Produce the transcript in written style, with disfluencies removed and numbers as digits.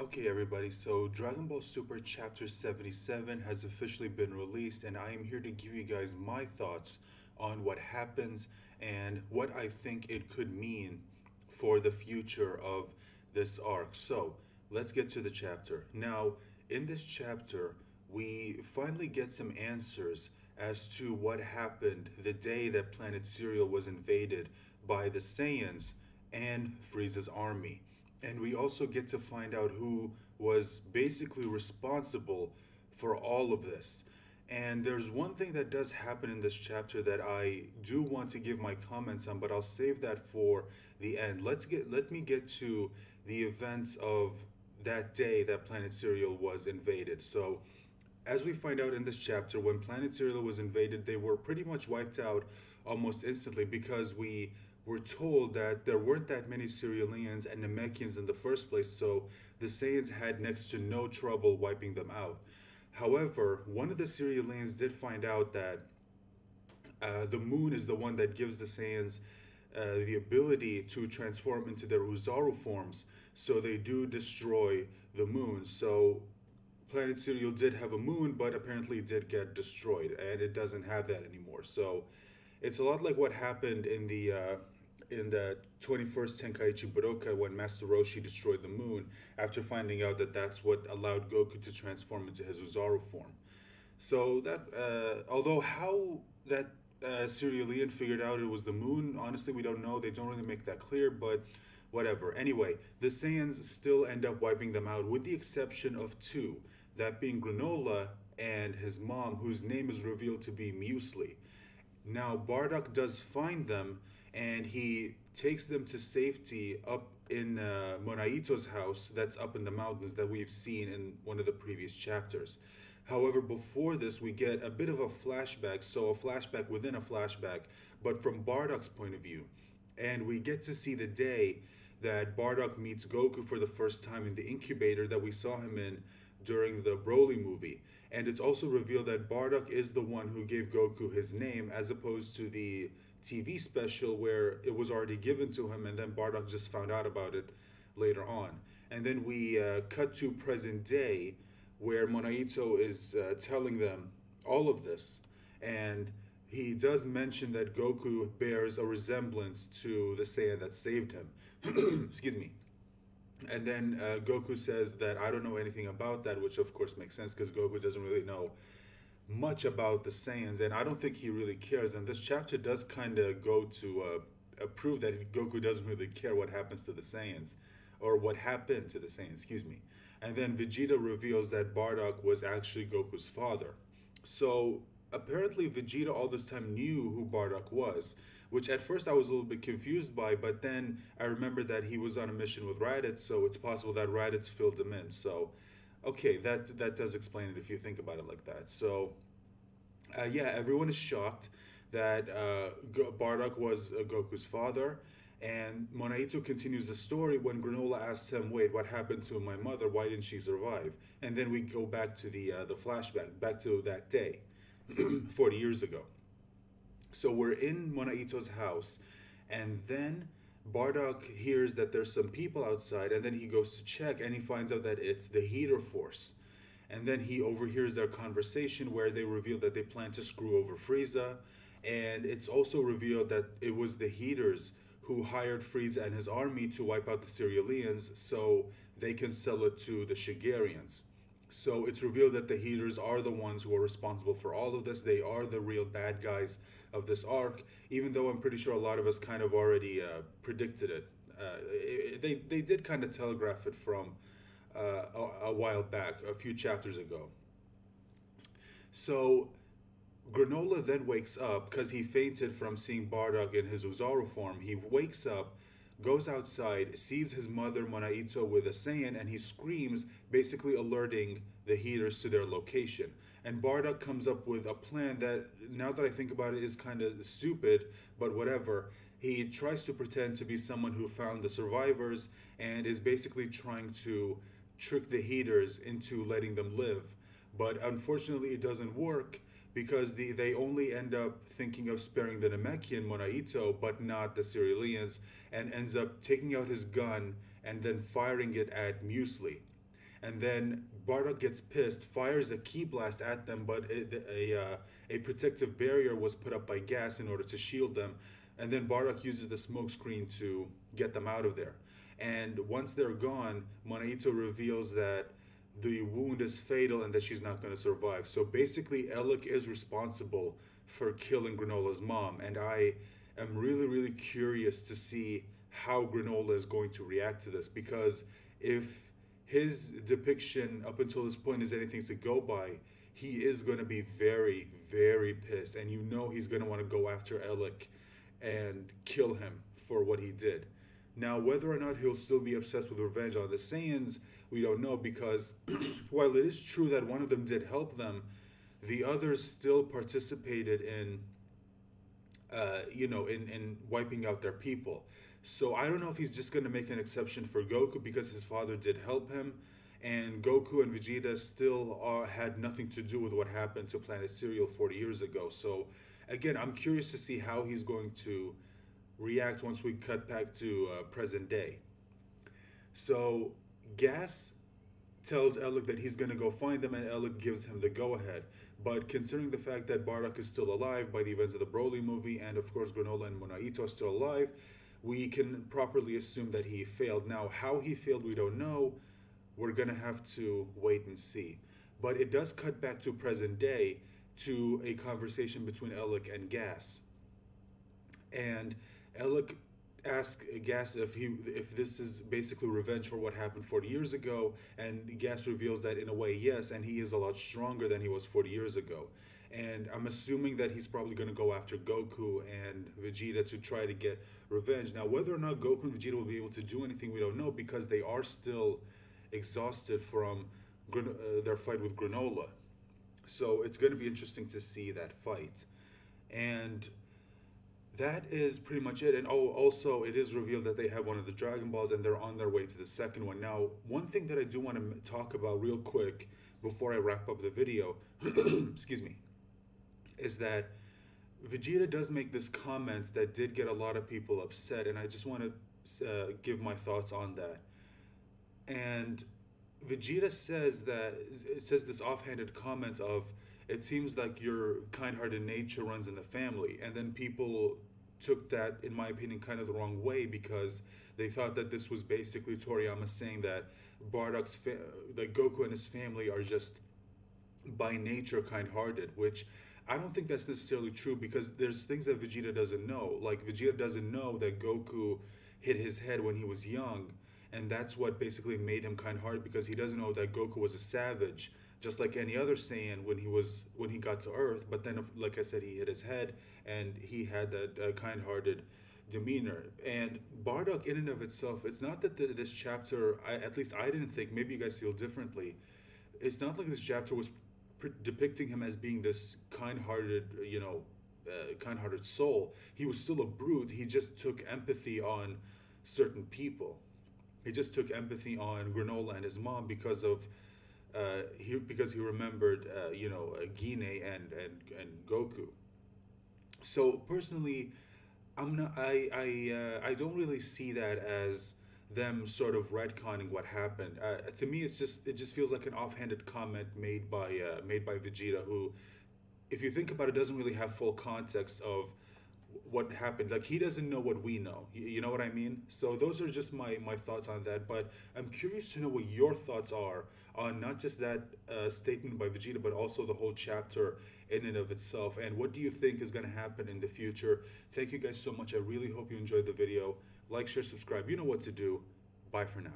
Okay, everybody, so Dragon Ball Super Chapter 77 has officially been released, and I am here to give you guys my thoughts on what happens and what I think it could mean for the future of this arc. So, let's get to the chapter. Now, in this chapter, we finally get some answers as to what happened the day that Planet Cereal was invaded by the Saiyans and Frieza's army. And we also get to find out who was basically responsible for all of this. And there's one thing that does happen in this chapter that I do want to give my comments on, but I'll save that for the end. Let me get to the events of that day that Planet Cereal was invaded. So, as we find out in this chapter, when Planet Cereal was invaded, they were pretty much wiped out almost instantly because we were told that there weren't that many Cerealians and Namekians in the first place, so the Saiyans had next to no trouble wiping them out. However, one of the Cerealians did find out that the moon is the one that gives the Saiyans the ability to transform into their Uzaru forms, so they do destroy the moon. So Planet Cereal did have a moon, but apparently it did get destroyed, and it doesn't have that anymore. So it's a lot like what happened in the 21st Tenkaichi Budokai when Master Roshi destroyed the moon after finding out that that's what allowed Goku to transform into his Uzaru form. So that although how that Cerealian figured out it was the moon, honestly we don't know. They don't really make that clear, but whatever. Anyway, the Saiyans still end up wiping them out with the exception of two, that being Granolah and his mom, whose name is revealed to be Muesli. Now, Bardock does find them, and he takes them to safety up in Monaito's house that's up in the mountains that we've seen in one of the previous chapters. However, before this, we get a bit of a flashback, so a flashback within a flashback, but from Bardock's point of view. And we get to see the day that Bardock meets Goku for the first time in the incubator that we saw him in during the Broly movie. And it's also revealed that Bardock is the one who gave Goku his name, as opposed to the TV special where it was already given to him and then Bardock just found out about it later on. And then we cut to present day where Monaito is telling them all of this. And he does mention that Goku bears a resemblance to the Saiyan that saved him. Excuse me. And then Goku says that I don't know anything about that, which of course makes sense because Goku doesn't really know much about the Saiyans, and I don't think he really cares. And this chapter does kind of go to prove that Goku doesn't really care what happens to the Saiyans, or what happened to the Saiyans, excuse me. And then Vegeta reveals that Bardock was actually Goku's father. So apparently Vegeta all this time knew who Bardock was, which at first I was a little bit confused by, but then I remembered that he was on a mission with Raditz, so it's possible that Raditz filled him in. So, okay, that does explain it if you think about it like that. So, yeah, everyone is shocked that Bardock was Goku's father, and Monaito continues the story when Granolah asks him, "Wait, what happened to my mother? Why didn't she survive?" And then we go back to the flashback, back to that day, 40 years ago. So we're in Monaito's house, and then Bardock hears that there's some people outside, and then he goes to check, and he finds out that it's the Heater Force. And then he overhears their conversation where they reveal that they plan to screw over Frieza, and it's also revealed that it was the Heaters who hired Frieza and his army to wipe out the Cerealians so they can sell it to the Shigerians. So it's revealed that the Heaters are the ones who are responsible for all of this. They are the real bad guys of this arc, even though I'm pretty sure a lot of us kind of already predicted it. They did kind of telegraph it from a while back, a few chapters ago. So Granolah then wakes up because he fainted from seeing Bardock in his Uzaru form. He wakes up, goes outside, sees his mother Monaito with a Saiyan, and he screams, basically alerting the Heaters to their location. And Bardock comes up with a plan that, now that I think about it, is kind of stupid, but whatever. He tries to pretend to be someone who found the survivors and is basically trying to trick the Heaters into letting them live. But unfortunately, it doesn't work because they only end up thinking of sparing the Namekian Monaito, but not the Cerealians, and ends up taking out his gun and then firing it at Muesli. And then Bardock gets pissed, fires a key blast at them, but a protective barrier was put up by gas in order to shield them. And then Bardock uses the smoke screen to get them out of there. And once they're gone, Monaito reveals that the wound is fatal and that she's not going to survive. So basically, Alec is responsible for killing Granola's mom. And I am really, really curious to see how Granolah is going to react to this, because if his depiction up until this point is anything to go by, he is going to be very, very pissed. And you know he's going to want to go after Alec and kill him for what he did. Now, whether or not he'll still be obsessed with revenge on the Saiyans, we don't know, because while it is true that one of them did help them, the others still participated in, in wiping out their people. So I don't know if he's just going to make an exception for Goku because his father did help him, and Goku and Vegeta still had nothing to do with what happened to Planet Cereal 40 years ago. So again, I'm curious to see how he's going to react once we cut back to present day. So Gas tells Alec that he's going to go find them, and Alec gives him the go-ahead. But considering the fact that Bardock is still alive by the events of the Broly movie, and of course Granolah and Monaito are still alive, we can properly assume that he failed. Now, how he failed, we don't know. We're going to have to wait and see. But it does cut back to present day, to a conversation between Alec and Gas. And Alec asks Gas if this is basically revenge for what happened 40 years ago, and Gas reveals that in a way, yes, and he is a lot stronger than he was 40 years ago. And I'm assuming that he's probably going to go after Goku and Vegeta to try to get revenge. Now, whether or not Goku and Vegeta will be able to do anything, we don't know, because they are still exhausted from their fight with Granolah. So it's going to be interesting to see that fight. And that is pretty much it. And also it is revealed that they have one of the Dragon Balls and they're on their way to the second one. Now, one thing that I do want to talk about real quick before I wrap up the video, excuse me, is that Vegeta does make this comment that did get a lot of people upset, and I just want to give my thoughts on that. And Vegeta says this offhanded comment of, it seems like your kind-hearted nature runs in the family. And then people took that, in my opinion, kind of the wrong way, because they thought that this was basically Toriyama saying that that Goku and his family are just by nature kind-hearted, which I don't think that's necessarily true, because there's things that Vegeta doesn't know. Like, Vegeta doesn't know that Goku hit his head when he was young, and that's what basically made him kind-hearted, because he doesn't know that Goku was a savage, just like any other Saiyan when he got to Earth. But then, like I said, he hit his head, and he had that kind-hearted demeanor. And Bardock, in and of itself, it's not that this chapter, at least I didn't think, maybe you guys feel differently, it's not like this chapter was depicting him as being this kind-hearted, kind-hearted soul. He was still a brute. He just took empathy on certain people. He just took empathy on Granolah and his mom because he remembered Gine and Goku. So personally, I don't really see that as them sort of retconning what happened. To me, it just feels like an offhanded comment made by Vegeta, who, if you think about it, doesn't really have full context of what happened. Like, he doesn't know what we know. You know what I mean? So those are just my thoughts on that. But I'm curious to know what your thoughts are on not just that statement by Vegeta, but also the whole chapter in and of itself. And what do you think is going to happen in the future? Thank you guys so much. I really hope you enjoyed the video. Like, share, subscribe. You know what to do. Bye for now.